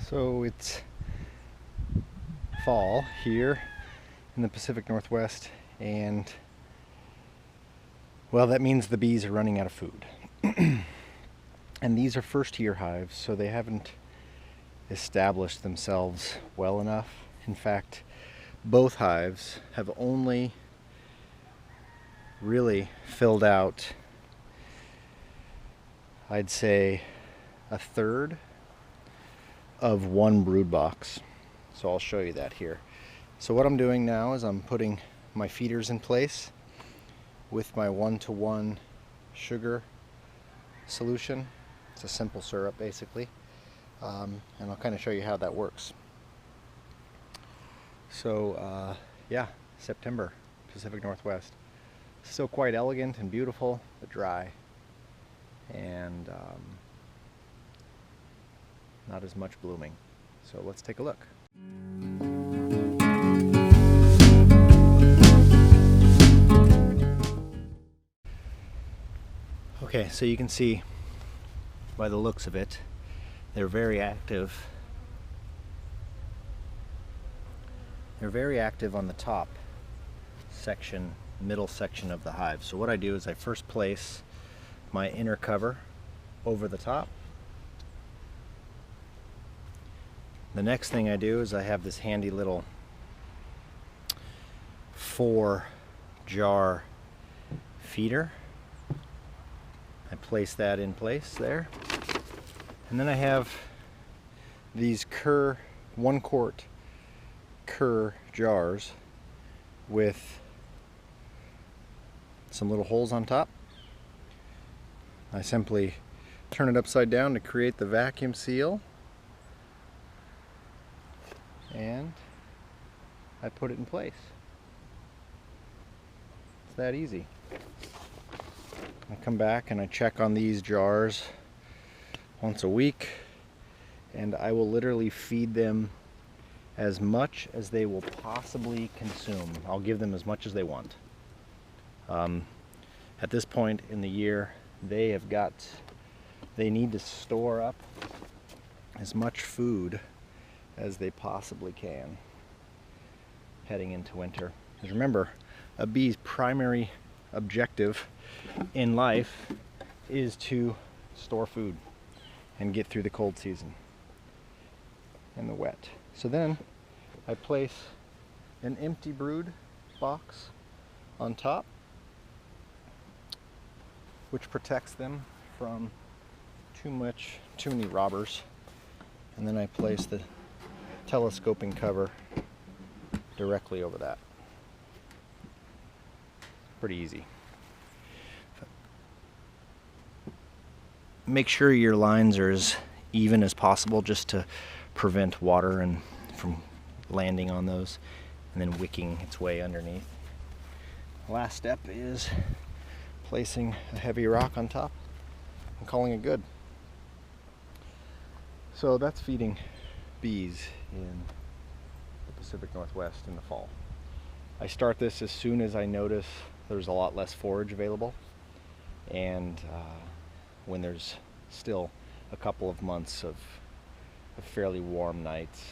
So it's fall here in the Pacific Northwest, and well, that means the bees are running out of food. And these are first year hives, so they haven't established themselves well enough. In fact, both hives have only really filled out, I'd say, a third of one brood box. So I'll show you that here. So what I'm doing now is I'm putting my feeders in place with my 1-to-1 sugar solution. It's a simple syrup basically, and I'll kind of show you how that works. So yeah, September, Pacific Northwest. Still quite elegant and beautiful, but dry, and not as much blooming. So let's take a look. Okay, so you can see by the looks of it, they're very active. They're very active on the top section, middle section of the hive. So what I do is I first place my inner cover over the top. The next thing I do is I have this handy little 4-jar feeder. I place that in place there. And then I have these 1-quart Cur jars with some little holes on top. I simply turn it upside down to create the vacuum seal, and I put it in place. It's that easy. I come back and I check on these jars once a week, and I will literally feed them as much as they will possibly consume. I'll give them as much as they want. At this point in the year, they need to store up as much food as they possibly can heading into winter. Because remember, a bee's primary objective in life is to store food and get through the cold season and the wet. So then I place an empty brood box on top, which protects them from too many robbers. And then I place the telescoping cover directly over that. Pretty easy. Make sure your lines are as even as possible, just to prevent water and from landing on those and then wicking its way underneath. The last step is placing a heavy rock on top and calling it good. So that's feeding bees in the Pacific Northwest in the fall. I start this as soon as I notice there's a lot less forage available, and when there's still a couple of months of fairly warm nights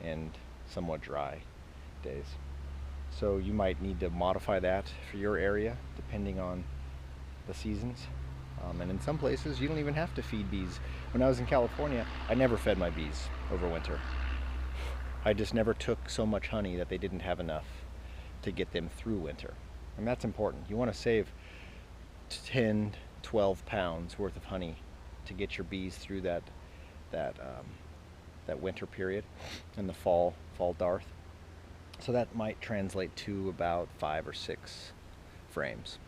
and somewhat dry days. So you might need to modify that for your area depending on the seasons. And in some places you don't even have to feed bees. When I was in California, I never fed my bees over winter. I just never took so much honey that they didn't have enough to get them through winter. And that's important. You want to save 10-12 pounds worth of honey to get your bees through that winter period and the fall dearth. So that might translate to about 5 or 6 frames.